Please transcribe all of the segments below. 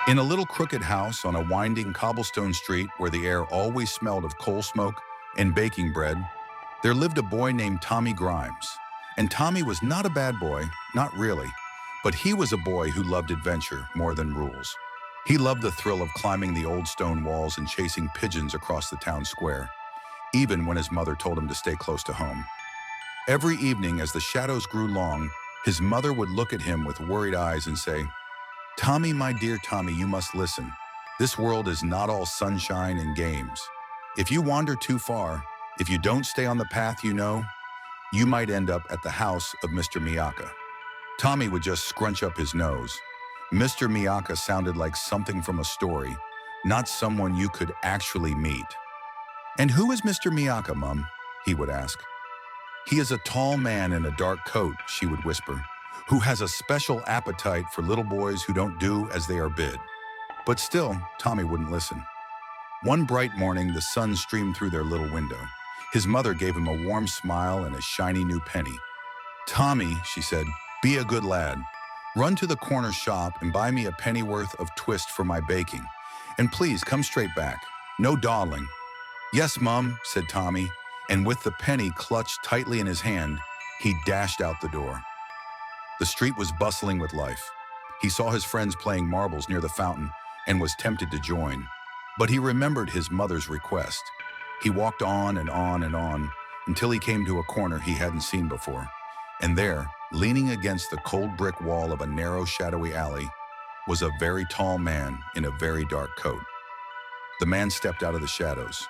In a little crooked house on a winding cobblestone street where the air always smelled of coal smoke and baking bread, there lived a boy named Tommy Grimes. And Tommy was not a bad boy, not really, but he was a boy who loved adventure more than rules. He loved the thrill of climbing the old stone walls and chasing pigeons across the town square, even when his mother told him to stay close to home. Every evening as the shadows grew long, his mother would look at him with worried eyes and say, "Tommy, my dear Tommy, you must listen. This world is not all sunshine and games. If you wander too far, if you don't stay on the path you know, you might end up at the house of Mr. Miacca." Tommy would just scrunch up his nose. Mr. Miacca sounded like something from a story, not someone you could actually meet. "And who is Mr. Miacca, Mum?" he would ask. "He is a tall man in a dark coat," she would whisper, "who has a special appetite for little boys who don't do as they are bid." But still, Tommy wouldn't listen. One bright morning, the sun streamed through their little window. His mother gave him a warm smile and a shiny new penny. "Tommy," she said, "be a good lad. Run to the corner shop and buy me a pennyworth of twist for my baking. And please come straight back. No dawdling." "Yes, Mum," said Tommy, and with the penny clutched tightly in his hand, he dashed out the door. The street was bustling with life. He saw his friends playing marbles near the fountain and was tempted to join. But he remembered his mother's request. He walked on and on and on until he came to a corner he hadn't seen before. And there, leaning against the cold brick wall of a narrow, shadowy alley, was a very tall man in a very dark coat. The man stepped out of the shadows.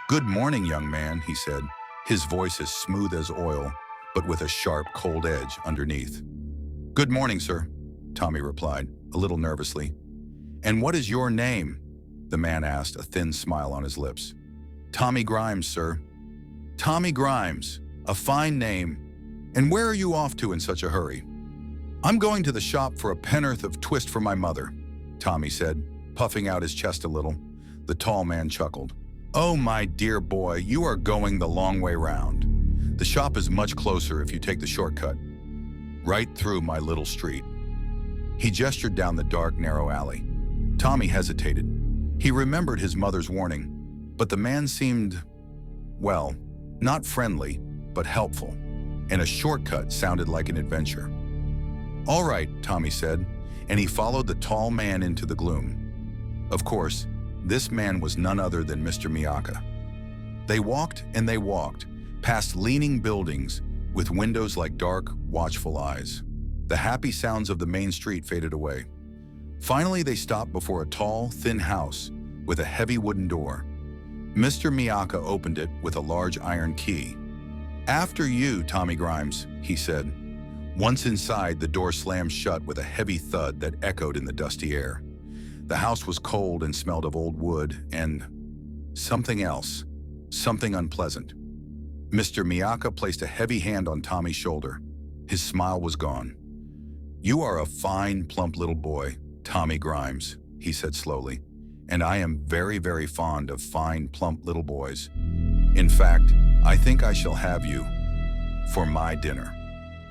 "Good morning, young man," he said, his voice as smooth as oil, but with a sharp, cold edge underneath. "Good morning, sir," Tommy replied, a little nervously. "And what is your name?" the man asked, a thin smile on his lips. "Tommy Grimes, sir." "Tommy Grimes, a fine name. And where are you off to in such a hurry?" "I'm going to the shop for a pen'orth of twist for my mother," Tommy said, puffing out his chest a little. The tall man chuckled. "Oh, my dear boy, you are going the long way round. The shop is much closer if you take the shortcut. Right through my little street." He gestured down the dark, narrow alley. Tommy hesitated. He remembered his mother's warning, but the man seemed, well, not friendly, but helpful, and a shortcut sounded like an adventure. "All right," Tommy said, and he followed the tall man into the gloom. Of course, this man was none other than Mr. Miacca. They walked and they walked, past leaning buildings with windows like dark, watchful eyes. The happy sounds of the main street faded away. Finally, they stopped before a tall, thin house with a heavy wooden door. Mr. Miacca opened it with a large iron key. "After you, Tommy Grimes," he said. Once inside, the door slammed shut with a heavy thud that echoed in the dusty air. The house was cold and smelled of old wood and something else, something unpleasant. Mr. Miacca placed a heavy hand on Tommy's shoulder. His smile was gone. "You are a fine, plump little boy, Tommy Grimes," he said slowly, "and I am very, very fond of fine, plump little boys. In fact, I think I shall have you for my dinner."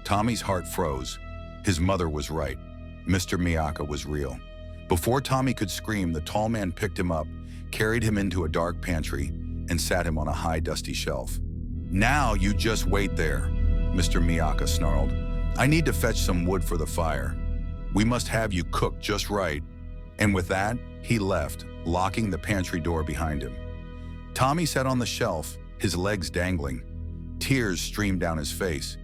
Tommy's heart froze. His mother was right. Mr. Miacca was real. Before Tommy could scream, the tall man picked him up, carried him into a dark pantry, and sat him on a high, dusty shelf. "Now you just wait there," Mr. Miacca snarled. "I need to fetch some wood for the fire. We must have you cooked just right." And with that, he left, locking the pantry door behind him. Tommy sat on the shelf, his legs dangling. Tears streamed down his face.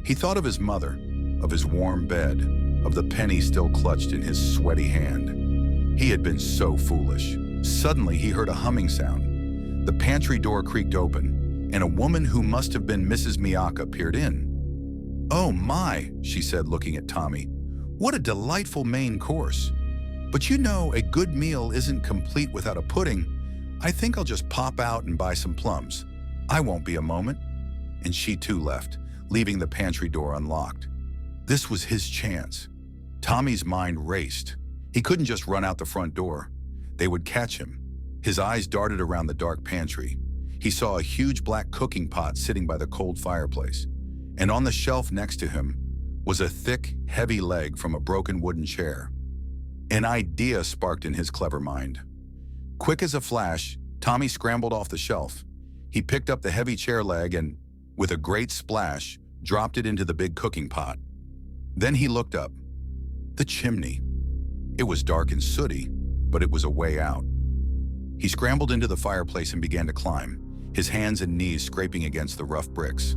He thought of his mother, of his warm bed, of the penny still clutched in his sweaty hand. He had been so foolish. Suddenly, he heard a humming sound. The pantry door creaked open, and a woman who must have been Mrs. Miacca peered in. "Oh my," she said, looking at Tommy. "What a delightful main course. But you know, a good meal isn't complete without a pudding. I think I'll just pop out and buy some plums. I won't be a moment." And she too left, leaving the pantry door unlocked. This was his chance. Tommy's mind raced. He couldn't just run out the front door. They would catch him. His eyes darted around the dark pantry. He saw a huge black cooking pot sitting by the cold fireplace, and on the shelf next to him was a thick, heavy leg from a broken wooden chair. An idea sparked in his clever mind. Quick as a flash, Tommy scrambled off the shelf. He picked up the heavy chair leg and, with a great splash, dropped it into the big cooking pot. Then he looked up. The chimney. It was dark and sooty, but it was a way out. He scrambled into the fireplace and began to climb, his hands and knees scraping against the rough bricks.